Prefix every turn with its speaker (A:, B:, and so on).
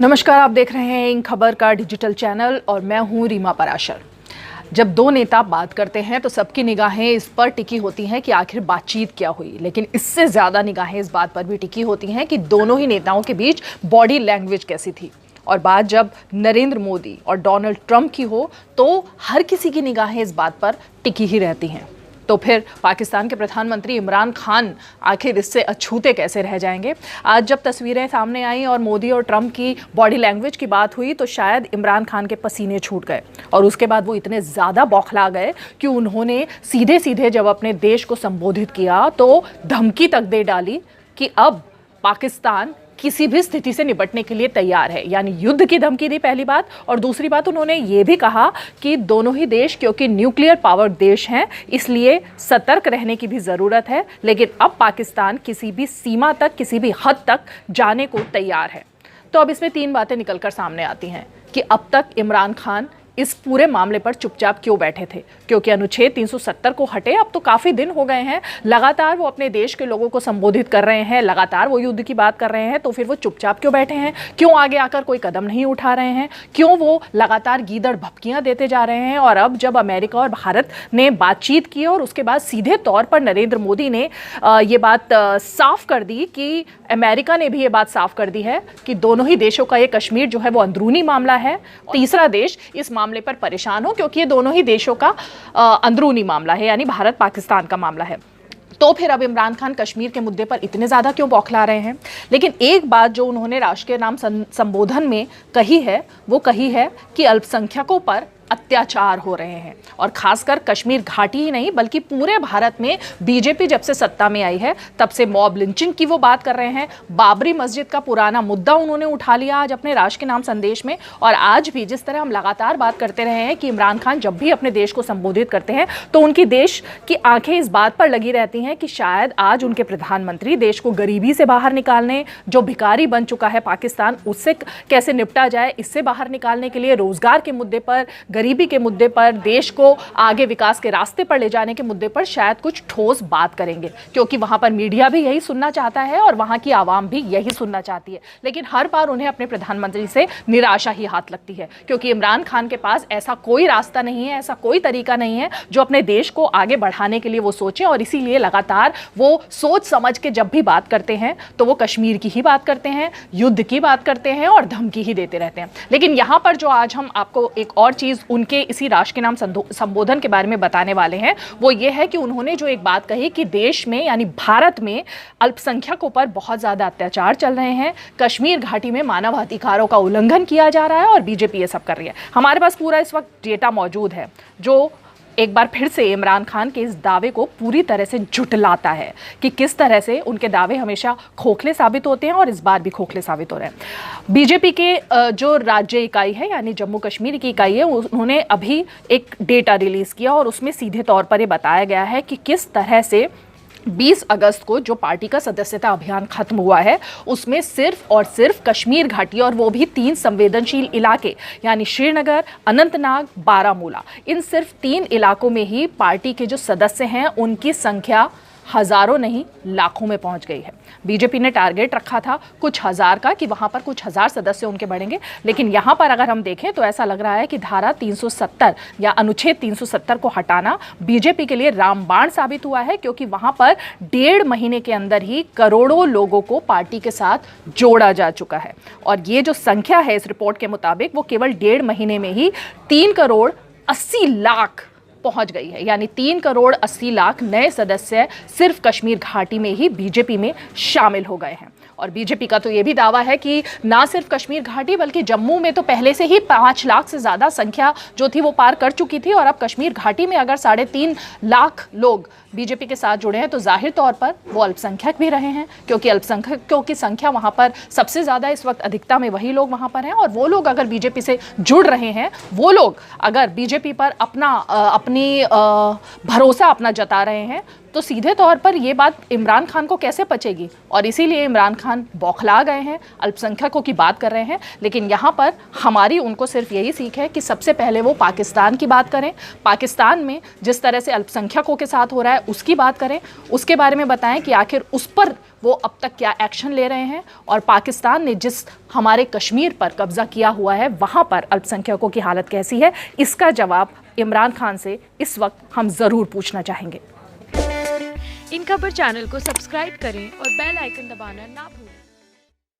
A: नमस्कार, आप देख रहे हैं इन खबर का डिजिटल चैनल और मैं हूं रीमा पराशर। जब दो नेता बात करते हैं तो सबकी निगाहें इस पर टिकी होती हैं कि आखिर बातचीत क्या हुई, लेकिन इससे ज़्यादा निगाहें इस बात पर भी टिकी होती हैं कि दोनों ही नेताओं के बीच बॉडी लैंग्वेज कैसी थी। और बात जब नरेंद्र मोदी और डोनाल्ड ट्रंप की हो तो हर किसी की निगाहें इस बात पर टिकी ही रहती हैं। तो फिर पाकिस्तान के प्रधानमंत्री इमरान खान आखिर इससे अछूते कैसे रह जाएंगे? आज जब तस्वीरें सामने आई और मोदी और ट्रंप की बॉडी लैंग्वेज की बात हुई तो शायद इमरान खान के पसीने छूट गए और उसके बाद वो इतने ज़्यादा बौखला गए कि उन्होंने सीधे सीधे जब अपने देश को संबोधित किया तो धमकी तक दे डाली कि अब पाकिस्तान किसी भी स्थिति से निपटने के लिए तैयार है। यानी युद्ध की धमकी दी, पहली बात। और दूसरी बात, उन्होंने ये भी कहा कि दोनों ही देश क्योंकि न्यूक्लियर पावर देश हैं इसलिए सतर्क रहने की भी ज़रूरत है, लेकिन अब पाकिस्तान किसी भी सीमा तक, किसी भी हद तक जाने को तैयार है। तो अब इसमें तीन बातें निकलकर सामने आती हैं कि अब तक इमरान खान इस पूरे मामले पर चुपचाप क्यों बैठे थे, क्योंकि अनुच्छेद 370 को हटे अब तो काफ़ी दिन हो गए हैं। लगातार वो अपने देश के लोगों को संबोधित कर रहे हैं, लगातार वो युद्ध की बात कर रहे हैं, तो फिर वो चुपचाप क्यों बैठे हैं? क्यों आगे आकर कोई कदम नहीं उठा रहे हैं? क्यों वो लगातार गीदड़ भभकियां देते जा रहे हैं? और अब जब अमेरिका और भारत ने बातचीत की और उसके बाद सीधे तौर पर नरेंद्र मोदी ने ये बात साफ कर दी कि अमेरिका ने भी ये बात साफ कर दी है कि दोनों ही देशों का ये कश्मीर जो है वो अंदरूनी मामला है, तीसरा देश इस मामले पर परेशान हो क्योंकि ये दोनों ही देशों का अंदरूनी मामला है, यानी भारत पाकिस्तान का मामला है। तो फिर अब इमरान खान कश्मीर के मुद्दे पर इतने ज़्यादा क्यों बौखला रहे हैं? लेकिन एक बात जो उन्होंने राष्ट्र के नाम संबोधन में कही है वो कही है कि अल्पसंख्यकों पर अत्याचार हो रहे हैं और खासकर कश्मीर घाटी ही नहीं बल्कि पूरे भारत में बीजेपी जब से सत्ता में आई है तब से मॉब लिंचिंग की वो बात कर रहे हैं। बाबरी मस्जिद का पुराना मुद्दा उन्होंने उठा लिया आज अपने राष्ट्र के नाम संदेश में। और आज भी जिस तरह हम लगातार बात करते रहे हैं कि इमरान खान जब भी अपने देश को संबोधित करते हैं तो उनकी देश की आंखें इस बात पर लगी रहती हैं कि शायद आज उनके प्रधानमंत्री देश को गरीबी से बाहर निकालने, जो भिखारी बन चुका है पाकिस्तान, उससे कैसे निपटा जाए, इससे बाहर निकालने के लिए, रोजगार के मुद्दे पर, गरीबी के मुद्दे पर, देश को आगे विकास के रास्ते पर ले जाने के मुद्दे पर शायद कुछ ठोस बात करेंगे, क्योंकि वहां पर मीडिया भी यही सुनना चाहता है और वहां की आवाम भी यही सुनना चाहती है। लेकिन हर बार उन्हें अपने प्रधानमंत्री से निराशा ही हाथ लगती है, क्योंकि इमरान खान के पास ऐसा कोई रास्ता नहीं है, ऐसा कोई तरीका नहीं है जो अपने देश को आगे बढ़ाने के लिए वो सोचें। और इसीलिए लगातार वो सोच समझ के जब भी बात करते हैं तो वो कश्मीर की ही बात करते हैं, युद्ध की बात करते हैं और धमकी ही देते रहते हैं। लेकिन यहां पर जो आज हम आपको एक और चीज उनके इसी राष्ट्र के नाम संबोधन के बारे में बताने वाले हैं वो ये है कि उन्होंने जो एक बात कही कि देश में यानी भारत में अल्पसंख्यकों पर बहुत ज्यादा अत्याचार चल रहे हैं, कश्मीर घाटी में मानव अधिकारों का उल्लंघन किया जा रहा है और बीजेपी ये सब कर रही है। हमारे पास पूरा इस वक्त डेटा मौजूद है जो एक बार फिर से इमरान खान के इस दावे को पूरी तरह से झुठलाता है कि किस तरह से उनके दावे हमेशा खोखले साबित होते हैं और इस बार भी खोखले साबित हो रहे हैं। बीजेपी के जो राज्य इकाई है यानी जम्मू कश्मीर की इकाई है, उन्होंने अभी एक डेटा रिलीज़ किया और उसमें सीधे तौर पर ये बताया गया है कि किस तरह से 20 अगस्त को जो पार्टी का सदस्यता अभियान खत्म हुआ है उसमें सिर्फ और सिर्फ कश्मीर घाटी और वो भी 3 संवेदनशील इलाके यानी श्रीनगर, अनंतनाग, बारामूला, इन सिर्फ 3 इलाकों में ही पार्टी के जो सदस्य हैं उनकी संख्या हजारों नहीं लाखों में पहुंच गई है। बीजेपी ने टारगेट रखा था कुछ हजार का कि वहां पर कुछ हजार सदस्य उनके बढ़ेंगे, लेकिन यहां पर अगर हम देखें तो ऐसा लग रहा है कि धारा 370 या अनुच्छेद 370 को हटाना बीजेपी के लिए रामबाण साबित हुआ है, क्योंकि वहां पर 1.5 महीने के अंदर ही करोड़ों लोगों को पार्टी के साथ जोड़ा जा चुका है। और ये जो संख्या है इस रिपोर्ट के मुताबिक वो केवल 1.5 महीने में ही 3 करोड़ 80 लाख पहुंच गई है, यानी 3 करोड़ 80 लाख नए सदस्य सिर्फ कश्मीर घाटी में ही बीजेपी में शामिल हो गए हैं। और बीजेपी का तो ये भी दावा है कि ना सिर्फ कश्मीर घाटी बल्कि जम्मू में तो पहले से ही 5 लाख से ज़्यादा संख्या जो थी वो पार कर चुकी थी और अब कश्मीर घाटी में अगर 3.5 लाख लोग बीजेपी के साथ जुड़े हैं तो जाहिर तौर पर वो अल्पसंख्यक भी रहे हैं, क्योंकि अल्पसंख्यकों की संख्या वहाँ पर सबसे ज़्यादा इस वक्त अधिकता में वही लोग वहाँ पर हैं। और वो लोग अगर बीजेपी से जुड़ रहे हैं, वो लोग अगर बीजेपी पर अपनी भरोसा अपना जता रहे हैं तो सीधे तौर पर ये बात इमरान खान को कैसे पचेगी, और इसीलिए इमरान खान बौखला गए हैं, अल्पसंख्यकों की बात कर रहे हैं। लेकिन यहाँ पर हमारी उनको सिर्फ यही सीख है कि सबसे पहले वो पाकिस्तान की बात करें, पाकिस्तान में जिस तरह से अल्पसंख्यकों के साथ हो रहा है उसकी बात करें, उसके बारे में बताएं कि आखिर उस पर वो अब तक क्या एक्शन ले रहे हैं, और पाकिस्तान ने जिस हमारे कश्मीर पर कब्जा किया हुआ है वहाँ पर अल्पसंख्यकों की हालत कैसी है, इसका जवाब इमरान खान से इस वक्त हम ज़रूर पूछना चाहेंगे।
B: इन खबर चैनल को सब्सक्राइब करें और बेल आइकन दबाना ना भूलें।